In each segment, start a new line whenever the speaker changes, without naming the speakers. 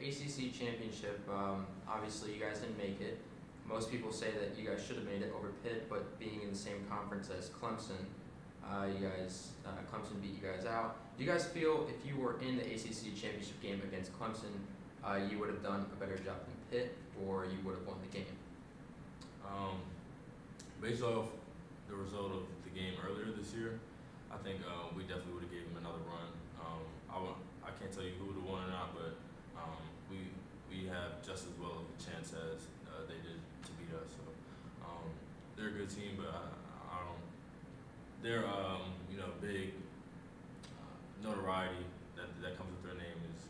ACC championship, obviously you guys didn't make it. Most people say that you guys should have made it over Pitt, but being in the same conference as Clemson, Clemson beat you guys out. Do you guys feel if you were in the ACC championship game against Clemson, you would have done a better job than Pitt, or you would have won the game?
Based off the result of the game earlier this year, I think we definitely would have gave them another run. I can't tell you who would have won or not, but we have just as well of a chance as they did to beat us. So they're a good team, but I don't. Their big notoriety that comes with their name isn't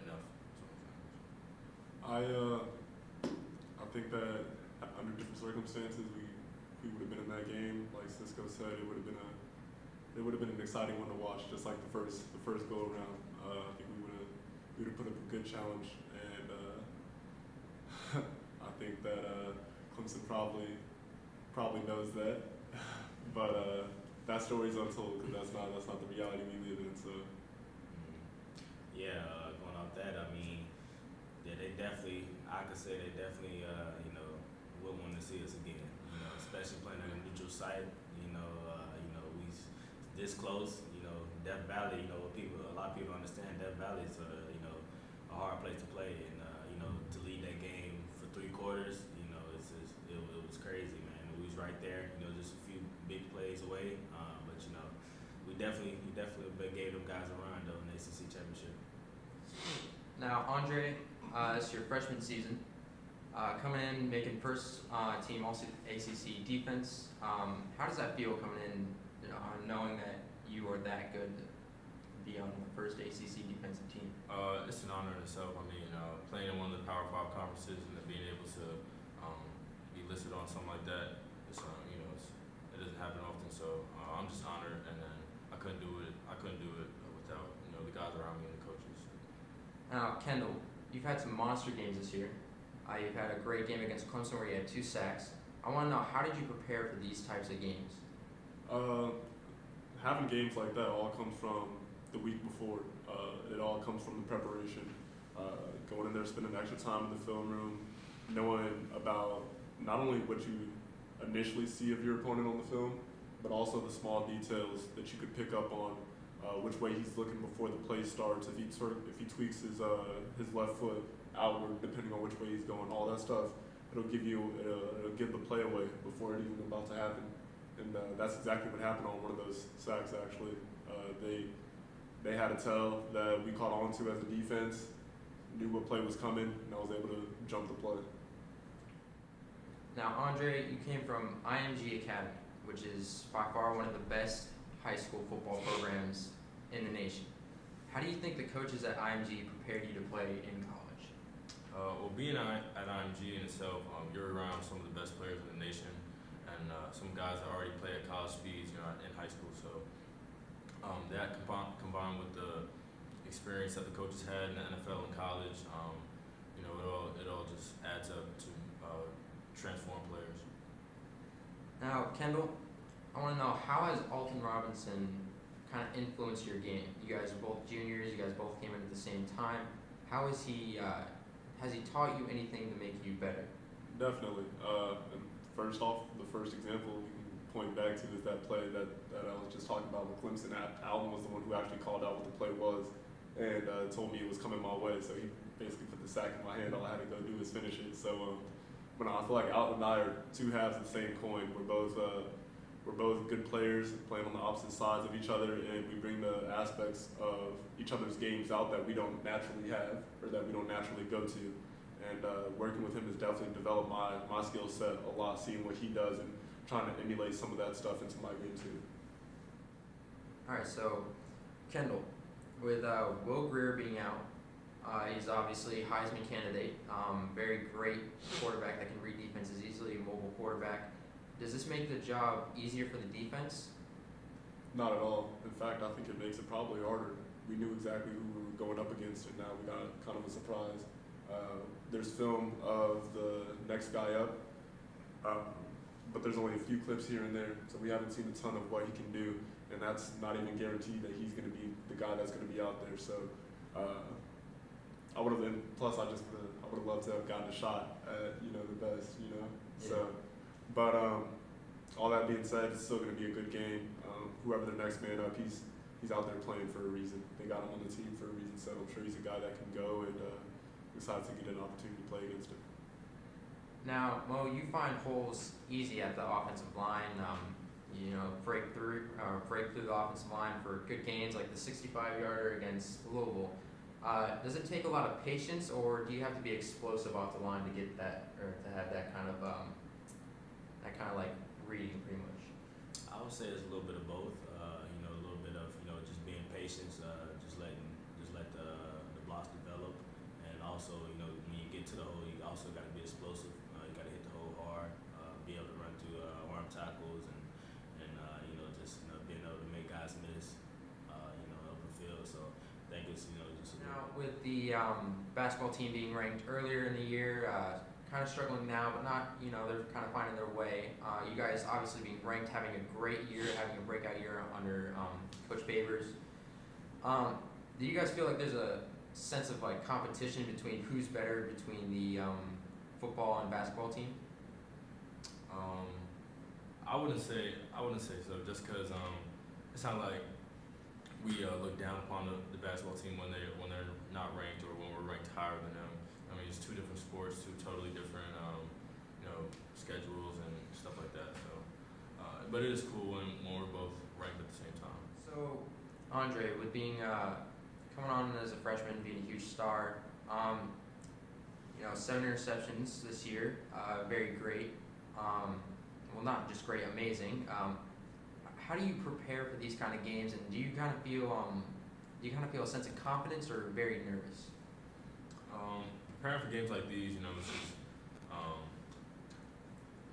enough.
I think that under different circumstances we would have been in that game. Like Cisco said, it would have been an exciting one to watch, just like the first go around. I think we would have put up a good challenge, and I think that Clemson probably knows that, but that story's untold because that's not the reality we live in. So
going off that, I mean, I could say they definitely would want to see us again. Especially playing on a neutral site. We this close. Death Valley. A lot of people understand Death Valley is a hard place to play, and to lead that game for 3 quarters. It was crazy, man. We was right there. Just a few big plays away. But we definitely gave them guys a run though in the ACC championship.
Now, Andre, it's your freshman season. Coming in, making first team All-ACC defense. How does that feel coming in, knowing that you are that good to be on the first ACC defensive team?
It's an honor in itself. I mean, playing in one of the Power 5 conferences and being able to be listed on something like that, it doesn't happen often. So I'm just honored, and then I couldn't do it without the guys around me and the coaches.
Now, Kendall, you've had some monster games this year. You've had a great game against Clemson where you had 2 sacks. I want to know, how did you prepare for these types of games?
Having games like that all comes from the week before. It all comes from the preparation. Going in there, spending extra time in the film room, knowing about not only what you initially see of your opponent on the film, but also the small details that you could pick up on, which way he's looking before the play starts, if he tweaks his left foot outward, depending on which way he's going, all that stuff. It'll give the play away before it even about to happen, and that's exactly what happened on one of those sacks. Actually, they had a tell that we caught on to as a defense, knew what play was coming, and I was able to jump the play.
Now, Andre, you came from IMG Academy, which is by far one of the best high school football programs in the nation. How do you think the coaches at IMG prepared you to play in college?
Well, being at IMG in itself, you're around some of the best players in the nation, and some guys that already play at college speeds, in high school. So that combined with the experience that the coaches had in the NFL and college, it all just adds up to transform players.
Now, Kendall, I want to know, how has Alton Robinson kind of influenced your game? You guys are both juniors. You guys both came in at the same time. How is he? Has he taught you anything to make you better?
Definitely. And first off, the first example we can point back to is that play that I was just talking about with Clemson. Alton was the one who actually called out what the play was and told me it was coming my way. So he basically put the sack in my hand. All I had to go do was finish it. So I feel like Alton and I are 2 halves of the same coin. We're both good players playing on the opposite sides of each other, and we bring the aspects of each other's games out that we don't naturally have or that we don't naturally go to. And working with him has definitely developed my skill set a lot, seeing what he does and trying to emulate some of that stuff into my game too.
All right, so Kendall, with Will Greer being out, he's obviously a Heisman candidate, very great quarterback that can read defenses easily, a mobile quarterback. Does this make the job easier for the defense?
Not at all. In fact, I think it makes it probably harder. We knew exactly who we were going up against, and now we got kind of a surprise. There's film of the next guy up, but there's only a few clips here and there, so we haven't seen a ton of what he can do, and that's not even guaranteed that he's going to be the guy that's going to be out there. So I would have been. Plus, I would have loved to have gotten a shot at the best.
Yeah.
So, but all that being said, it's still going to be a good game. Whoever the next man up, he's out there playing for a reason. They got him on the team for a reason, so I'm sure he's a guy that can go and excited to get an opportunity to play against him.
Now, Mo, you find holes easy at the offensive line. Break through the offensive line for good gains, like the 65-yarder against Louisville. Does it take a lot of patience, or do you have to be explosive off the line to get that, or to have that kind of like reading, pretty much?
I would say it's a little bit of both. A little bit of just being patient, just let the blocks develop, and also when you get to the hole, you also got to be explosive. You got to hit the hole hard, be able to run through arm tackles, and just being able to make guys miss, open field. So I think it's just
Now, with the basketball team being ranked earlier in the year, kind of struggling now, but not, they're kind of finding their way. You guys obviously being ranked, having a great year, having a breakout year under Coach Favors. Do you guys feel like there's a sense of like competition between who's better between the football and basketball team?
I wouldn't say so, just because it's not like we look down upon the basketball team when they're not ranked or when we're ranked higher than them. I mean, it's two different sports, two totally different schedules and stuff like that. So, but it is cool when we're both ranked at the same time.
So, Andre, with being coming on as a freshman, being a huge star, 7 interceptions this year, very great. Well, not just great, amazing. How do you prepare for these kind of games, and do you kind of feel a sense of confidence or very nervous?
Preparing for games like these, it's just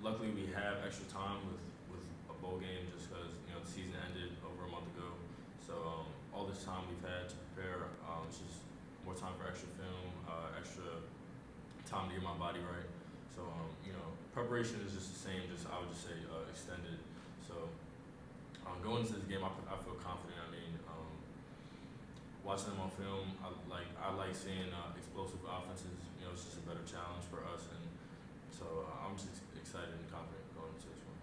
luckily we have extra time with a bowl game just because the season ended over a month ago. So all this time we've had to prepare, it's just more time for extra film, extra time to get my body right. So preparation is just the same, just I would just say extended. So going into this game, I feel confident. I mean, watching them on film, I like seeing explosive offenses. It's just a better challenge for us, and so I'm just excited and confident going into this one.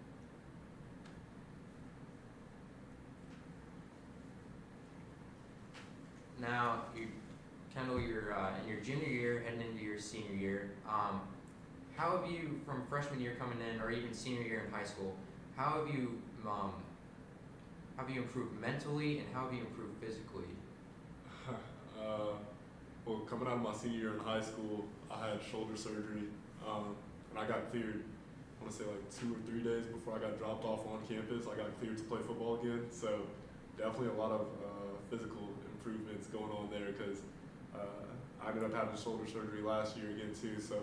Now, Kendall, you're in your junior year, heading into your senior year. How have you, from freshman year coming in, or even senior year in high school, how have you improved mentally, and how have you improved physically?
Well, coming out of my senior year in high school, I had shoulder surgery, and I got cleared, I want to say like 2 or 3 days before I got dropped off on campus. I got cleared to play football again, so definitely a lot of physical improvements going on there because I ended up having shoulder surgery last year again too, so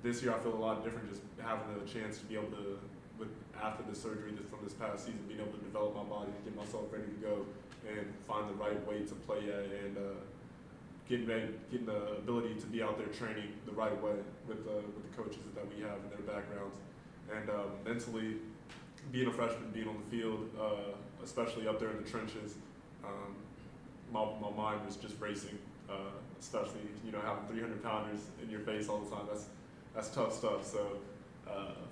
this year I feel a lot different just having the chance to be able to, after the surgery from this past season, being able to develop my body, get myself ready to go, and find the right way to play at, and getting the ability to be out there training the right way with the coaches that we have and their backgrounds, and mentally, being a freshman, being on the field, especially up there in the trenches, my mind was just racing, especially having 300-pounders in your face all the time. That's tough stuff. So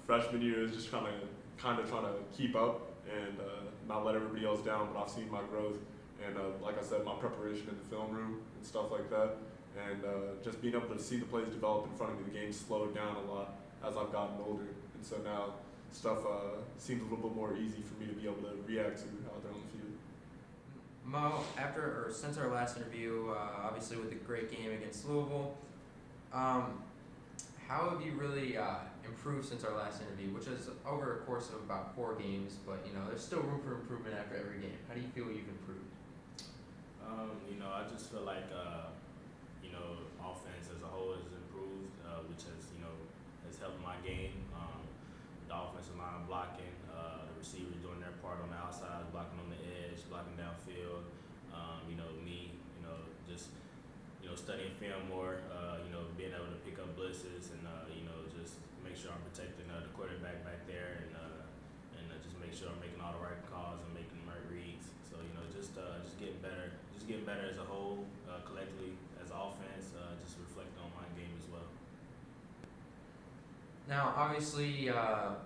freshman year is just kind of trying to keep up and not let everybody else down. But I've seen my growth, and like I said, my preparation in the film room and stuff like that, and just being able to see the plays develop in front of me. The game slowed down a lot as I've gotten older, and so now stuff seems a little bit more easy for me to be able to react to out there on the field.
Mo, since our last interview, obviously with the great game against Louisville, how have you really improved since our last interview, which is over a course of about 4 games, but there's still room for improvement after every game. How do you feel you've improved?
I just feel like offense as a whole has improved, which has helped my game. The offensive line blocking, the receivers doing their part on the outside, blocking on the edge, blocking downfield. Me, just studying film more, being able to pick up blitzes and just make sure I'm protecting the quarterback back there and just make sure I'm making all the right calls and making the right reads. So just getting better as a whole, collectively as an offense.
Now, obviously, the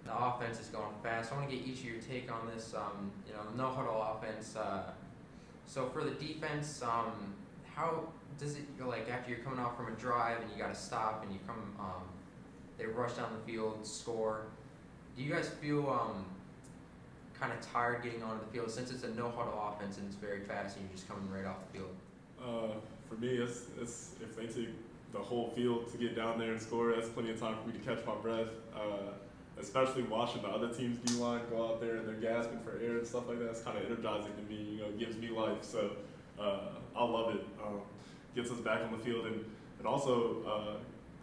offense is going fast. I want to get each of your take on this. No huddle offense. So for the defense, how does it go? Like after you're coming off from a drive and you got to stop and you come, they rush down the field, score. Do you guys feel kind of tired getting onto the field since it's a no huddle offense and it's very fast and you're just coming right off the field?
For me, it's if they take the whole field to get down there and score, that's plenty of time for me to catch my breath. Especially watching the other team's D line go out there and they're gasping for air and stuff like that. It's kind of energizing to me. It gives me life. So I love it. Gets us back on the field and it also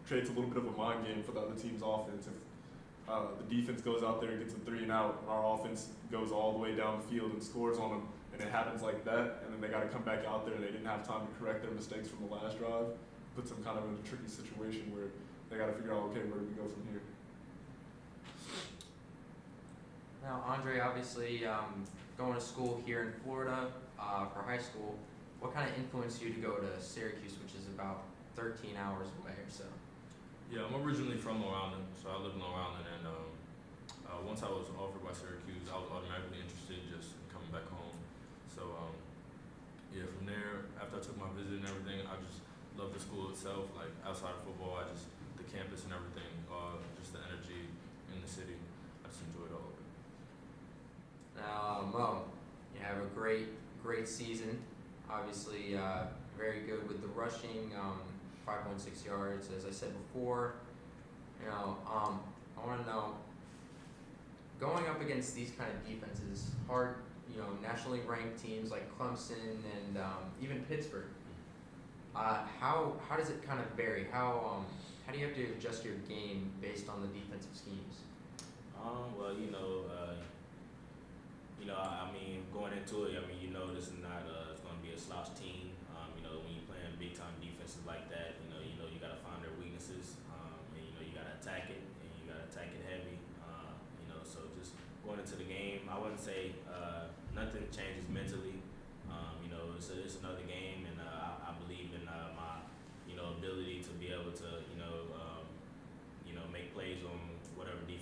creates a little bit of a mind game for the other team's offense. If the defense goes out there and gets a 3 and out, and our offense goes all the way down the field and scores on them, and it happens like that, and then they got to come back out there and they didn't have time to correct their mistakes from the last drive, puts them kind of in a tricky situation where they got to figure out, okay, where do we go from here?
Now, Andre, obviously, going to school here in Florida for high school, what kind of influenced you to go to Syracuse, which is about 13 hours away or so?
Yeah, I'm originally from Long Island, so I live in Long Island, and once I was offered by Syracuse, I was automatically interested just in coming back home. So yeah, from there, after I took my visit and everything, I just loved the school itself. Like outside of football, the campus and everything, just the energy in the city. I just enjoyed all of it.
Now, Mo, you have a great season. Obviously, very good with the rushing, 5.6 yards. As I said before, I want to know, going up against these kind of defenses, hard, nationally ranked teams like Clemson and even Pittsburgh. How does it kind of vary? How do you have to adjust your game based on the defensive schemes?
Well, I mean, going into it, this is not it's going to be a slouch team. When you're playing big time defenses like that, you got to find their weaknesses, and you got to attack it, and you got to attack it heavy. So just going into the game, I wouldn't say nothing changes mentally. It's another game, and I believe in my ability to be able to make plays on whatever defense